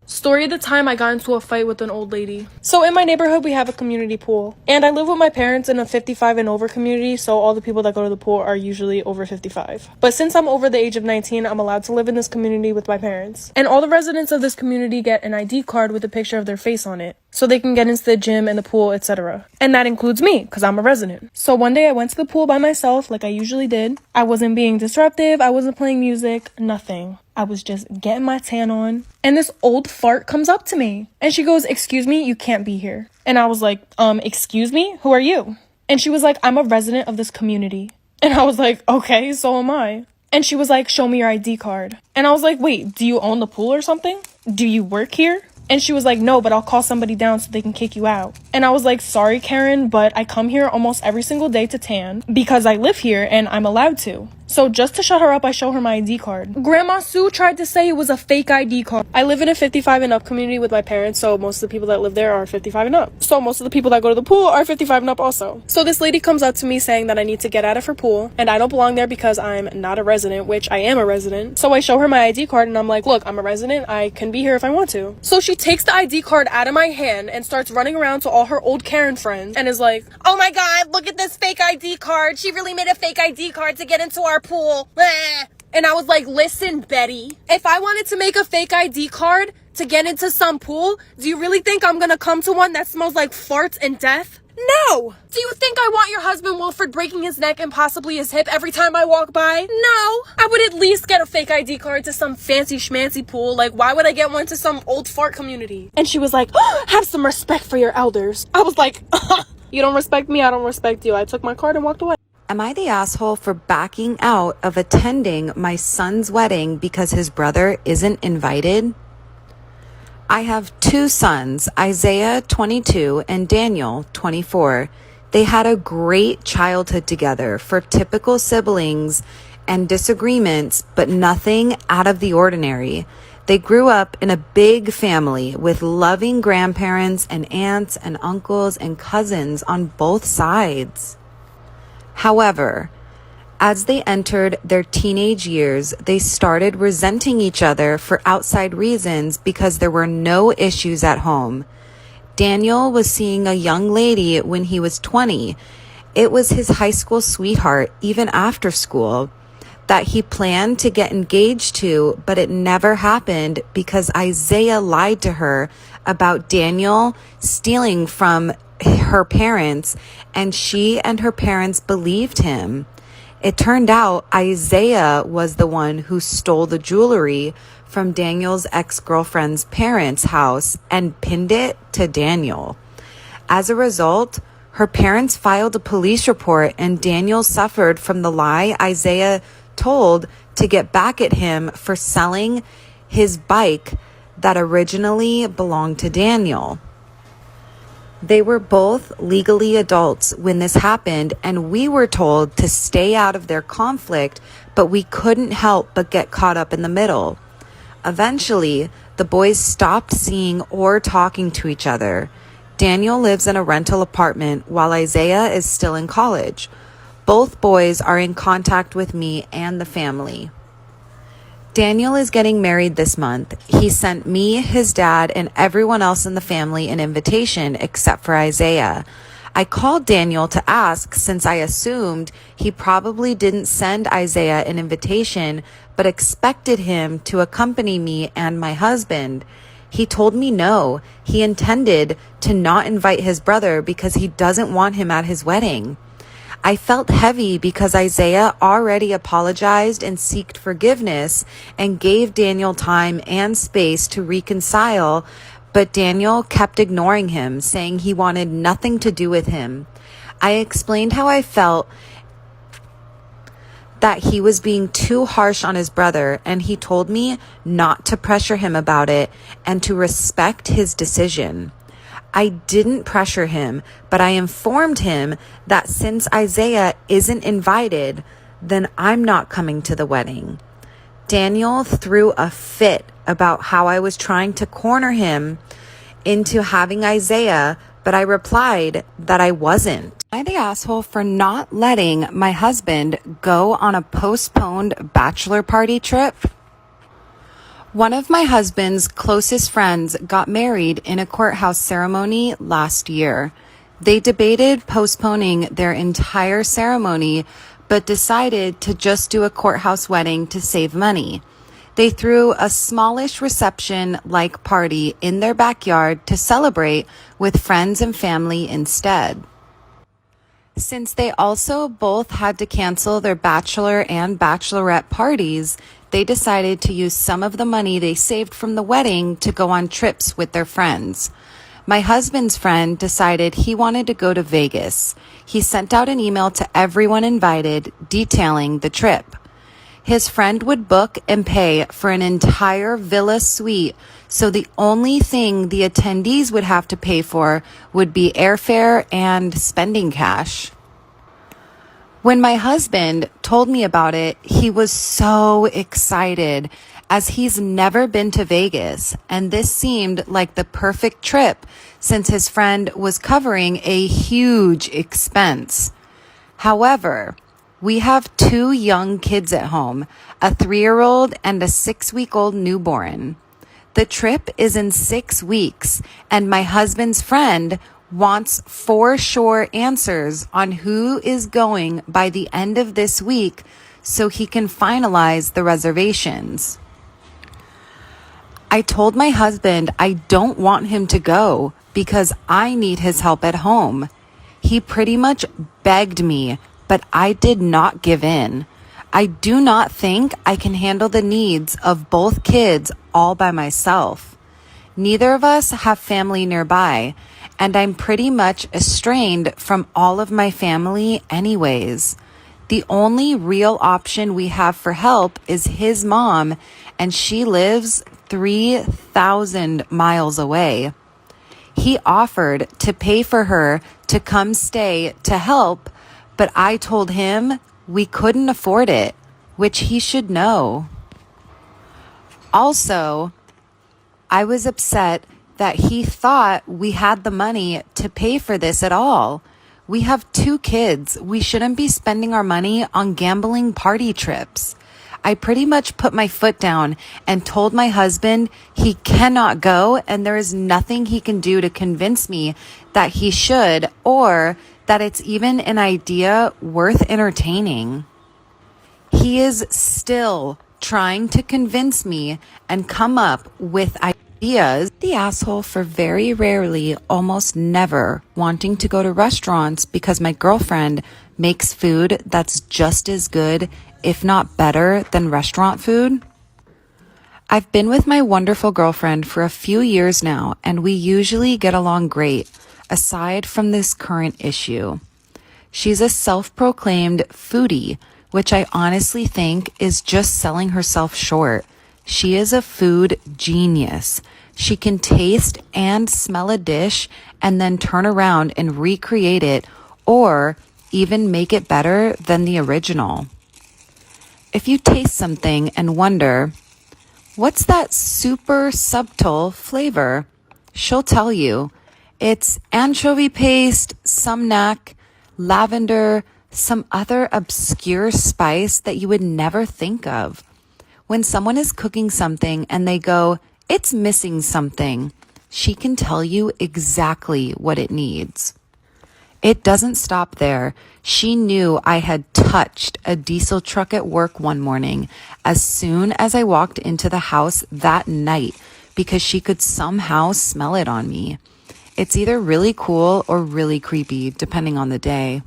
Story of the time I got into a fight with an old lady. So in my neighborhood, we have a community pool. And I live with my parents in a 55 and over community, so all the people that go to the pool are usually over 55. But since I'm over the age of 19, I'm allowed to live in this community with my parents. And all the residents of this community get an ID card with a picture of their face on it, so they can get into the gym and the pool, etc. And that includes me, because I'm a resident. So one day I went to the pool by myself, like I usually did. I wasn't being disruptive, I wasn't playing music, nothing. I was just getting my tan on, and this old fart comes up to me, and she goes, "Excuse me, you can't be here." And I was like, excuse me? Who are you? And she was like, "I'm a resident of this community." And I was like, "Okay, so am I." And she was like, "Show me your ID card." And I was like, "Wait, do you own the pool or something? Do you work here?" And she was like, "No, but I'll call somebody down so they can kick you out." And I was like, "Sorry, Karen, but I come here almost every single day to tan because I live here and I'm allowed to." So just to shut her up, I show her my ID card. Grandma Sue tried to say it was a fake ID card. I live in a 55 and up community with my parents, so most of the people that live there are 55 and up. So most of the people that go to the pool are 55 and up also. So this lady comes up to me saying that I need to get out of her pool and I don't belong there because I'm not a resident, which I am a resident. So I show her my ID card and I'm like, "Look, I'm a resident. I can be here if I want to." So she takes the ID card out of my hand and starts running around to all her old Karen friends and is like, "Oh my God, look at this fake ID card. She really made a fake ID card to get into our pool." And I was like, "Listen, Betty, if I wanted to make a fake ID card to get into some pool, do you really think I'm gonna come to one that smells like farts and death? No! Do you think I want your husband Wilfred breaking his neck and possibly his hip every time I walk by? No! I would at least get a fake ID card to some fancy schmancy pool. Like, why would I get one to some old fart community?" And she was like, "Oh, have some respect for your elders." I was like, "You don't respect me, I don't respect you." I took my card and walked away. Am I the asshole for backing out of attending my son's wedding because his brother isn't invited? I have two sons, Isaiah, 22, and Daniel, 24. They had a great childhood together for typical siblings and disagreements, but nothing out of the ordinary. They grew up in a big family with loving grandparents and aunts and uncles and cousins on both sides. However, as they entered their teenage years, they started resenting each other for outside reasons because there were no issues at home. Daniel was seeing a young lady when he was 20. It was his high school sweetheart, even after school, that he planned to get engaged to, but it never happened because Isaiah lied to her about Daniel stealing from her parents, and she and her parents believed him. It turned out Isaiah was the one who stole the jewelry from Daniel's ex-girlfriend's parents' house and pinned it to Daniel. As a result, her parents filed a police report and Daniel suffered from the lie Isaiah told to get back at him for selling his bike that originally belonged to Daniel. They were both legally adults when this happened, and we were told to stay out of their conflict, but we couldn't help but get caught up in the middle. Eventually, the boys stopped seeing or talking to each other. Daniel lives in a rental apartment while Isaiah is still in college. Both boys are in contact with me and the family. Daniel is getting married this month. He sent me, his dad, and everyone else in the family an invitation except for Isaiah. I called Daniel to ask since I assumed he probably didn't send Isaiah an invitation but expected him to accompany me and my husband. He told me no, he intended to not invite his brother because he doesn't want him at his wedding. I felt heavy because Isaiah already apologized and sought forgiveness and gave Daniel time and space to reconcile, but Daniel kept ignoring him, saying he wanted nothing to do with him. I explained how I felt that he was being too harsh on his brother, and he told me not to pressure him about it and to respect his decision. I didn't pressure him, but I informed him that since Isaiah isn't invited, then I'm not coming to the wedding. Daniel threw a fit about how I was trying to corner him into having Isaiah, but I replied that I wasn't. Am I the asshole for not letting my husband go on a postponed bachelor party trip? One of my husband's closest friends got married in a courthouse ceremony last year. They debated postponing their entire ceremony, but decided to just do a courthouse wedding to save money. They threw a smallish reception-like party in their backyard to celebrate with friends and family instead. Since they also both had to cancel their bachelor and bachelorette parties, they decided to use some of the money they saved from the wedding to go on trips with their friends. My husband's friend decided he wanted to go to Vegas. He sent out an email to everyone invited detailing the trip. His friend would book and pay for an entire villa suite, so the only thing the attendees would have to pay for would be airfare and spending cash. When my husband told me about it, he was so excited as he's never been to Vegas, and this seemed like the perfect trip since his friend was covering a huge expense. However, we have 2 young kids at home, a 3-year-old and a 6-week-old newborn. The trip is in 6 weeks, and my husband's friend wants 4 sure answers on who is going by the end of this week so he can finalize the reservations. I told my husband I don't want him to go because I need his help at home. He pretty much begged me, but I did not give in. I do not think I can handle the needs of both kids all by myself. Neither of us have family nearby, and I'm pretty much estranged from all of my family anyways. The only real option we have for help is his mom, and she lives 3,000 miles away. He offered to pay for her to come stay to help, but I told him we couldn't afford it, which he should know. Also, I was upset that he thought we had the money to pay for this at all. We have 2 kids. We shouldn't be spending our money on gambling party trips. I pretty much put my foot down and told my husband he cannot go and there is nothing he can do to convince me that he should or that it's even an idea worth entertaining. He is still trying to convince me and come up with ideas. The asshole for very rarely, almost never wanting to go to restaurants because my girlfriend makes food that's just as good, if not better, than restaurant food. I've been with my wonderful girlfriend for a few years now, and we usually get along great, aside from this current issue. She's a self-proclaimed foodie, which I honestly think is just selling herself short. She is a food genius. She can taste and smell a dish and then turn around and recreate it or even make it better than the original. If you taste something and wonder, what's that super subtle flavor? She'll tell you. It's anchovy paste, sumnak, lavender, some other obscure spice that you would never think of. When someone is cooking something and they go, it's missing something, she can tell you exactly what it needs. It doesn't stop there. She knew I had touched a diesel truck at work one morning as soon as I walked into the house that night because she could somehow smell it on me. It's either really cool or really creepy, depending on the day.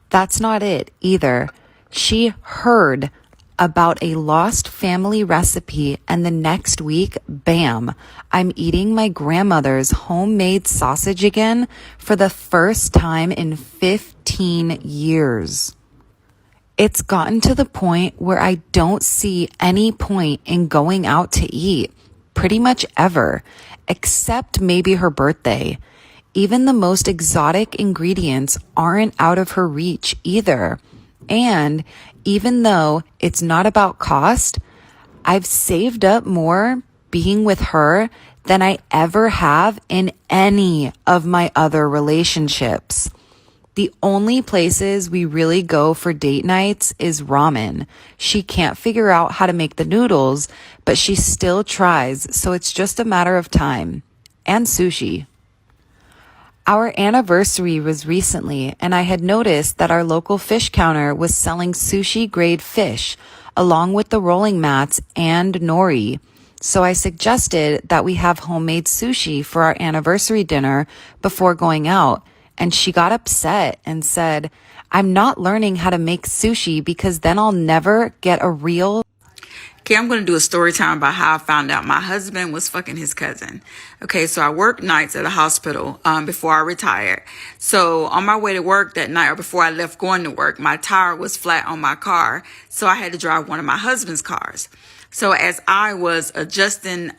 That's not it either. She heard about a lost family recipe and the next week, bam, I'm eating my grandmother's homemade sausage again for the first time in 15 years. It's gotten to the point where I don't see any point in going out to eat, pretty much ever, except maybe her birthday. Even the most exotic ingredients aren't out of her reach either. And even though it's not about cost, I've saved up more being with her than I ever have in any of my other relationships. The only places we really go for date nights is ramen. She can't figure out how to make the noodles, but she still tries, so it's just a matter of time. And sushi. Our anniversary was recently, and I had noticed that our local fish counter was selling sushi-grade fish, along with the rolling mats and nori. So I suggested that we have homemade sushi for our anniversary dinner before going out. And she got upset and said, I'm not learning how to make sushi because then I'll never get a real... Okay, I'm going to do a story time about how I found out my husband was fucking his cousin. Okay, so I worked nights at a hospital before I retired. So on my way to work that night, or before I left going to work, my tire was flat on my car. So I had to drive one of my husband's cars. So as I was adjusting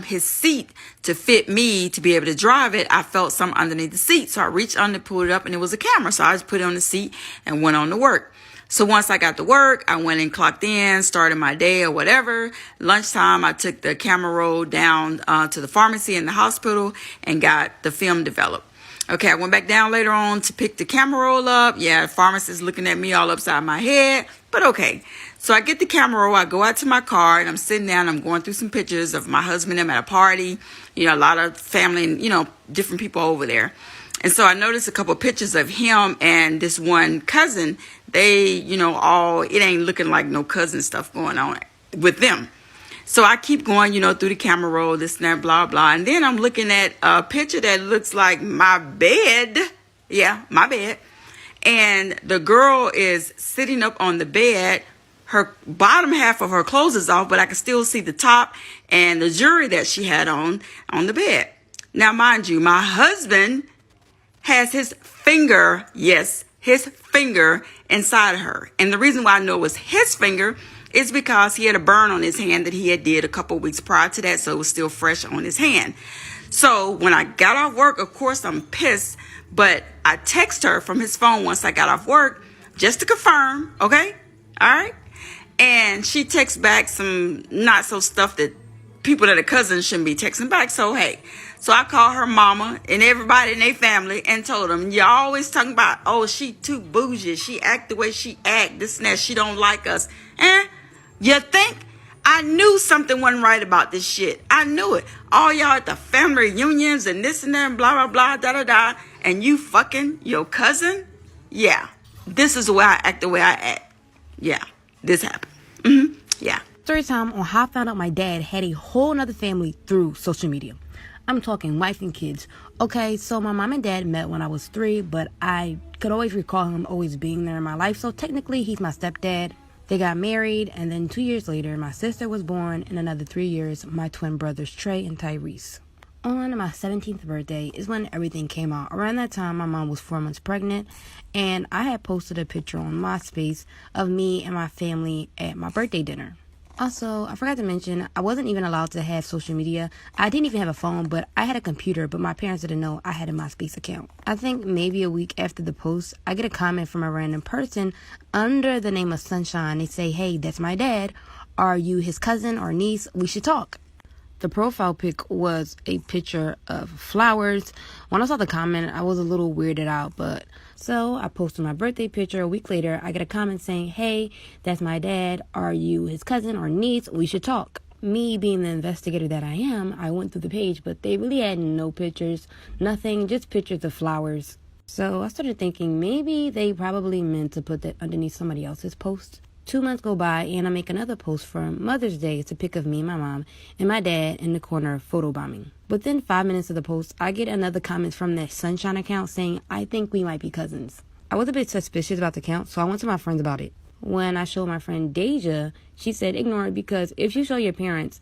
his seat to fit me to be able to drive it, I felt something underneath the seat. So I reached under, pulled it up, and it was a camera. So I just put it on the seat and went on to work. So once I got to work, I went and clocked in, started my day or whatever. Lunchtime, I took the camera roll down to the pharmacy in the hospital and got the film developed. Okay, I went back down later on to pick the camera roll up. Yeah, the pharmacist looking at me all upside my head, but okay. So I get the camera roll, I go out to my car, and I'm sitting down, I'm going through some pictures of my husband and him at a party. You know, a lot of family and, you know, different people over there. And so I noticed a couple of pictures of him and this one cousin. They, you know, it ain't looking like no cousin stuff going on with them. So I keep going, you know, through the camera roll, this and that, blah, blah. And then I'm looking at a picture that looks like my bed. Yeah, my bed. And the girl is sitting up on the bed. Her bottom half of her clothes is off, but I can still see the top and the jewelry that she had on the bed. Now, mind you, my husband has his finger, yes, his finger inside of her. And the reason why I know it was his finger is because he had a burn on his hand that he had did a couple of weeks prior to that, so it was still fresh on his hand. So when I got off work, of course, I'm pissed, but I text her from his phone once I got off work just to confirm, okay? All right? And she texts back some not so stuff that people that are cousins shouldn't be texting back. So, hey, so I called her mama and everybody in their family and told them, y'all always talking about, oh, she too bougie. She act the way she act, this and that. She don't like us. You think? I knew something wasn't right about this shit. I knew it. All y'all at the family reunions and this and that and blah, blah, blah, da, da, da. And you fucking your cousin? Yeah. This is the way I act, the way I act. Yeah. This happened. Yeah. Story time on how I found out my dad had a whole nother family through social media. I'm talking wife and kids. Okay, so my mom and dad met when I was 3, but I could always recall him always being there in my life. So technically, he's my stepdad. They got married, and then 2 years later, my sister was born. In another 3 years, my twin brothers, Trey and Tyrese. On my 17th birthday is when everything came out. Around that time, my mom was 4 months pregnant, and I had posted a picture on MySpace of me and my family at my birthday dinner. Also, I forgot to mention, I wasn't even allowed to have social media. I didn't even have a phone, but I had a computer, but my parents didn't know I had a MySpace account. I think maybe a week after the post, I get a comment from a random person under the name of Sunshine. They say, hey, that's my dad. Are you his cousin or niece? We should talk. The profile pic was a picture of flowers. When I saw the comment, I was a little weirded out, but so I posted my birthday picture. A week later, I get a comment saying, hey, that's my dad. Are you his cousin or niece? We should talk. Me being the investigator that I am, I went through the page, but they really had no pictures, nothing, just pictures of flowers. So I started thinking maybe they probably meant to put that underneath somebody else's post. 2 months go by, and I make another post for Mother's Day. It's a pic of me and my mom and my dad in the corner photobombing. Within 5 minutes of the post, I get another comment from that Sunshine account saying, I think we might be cousins. I was a bit suspicious about the account, so I went to my friends about it. When I showed my friend Deja, she said, ignore it because if you show your parents...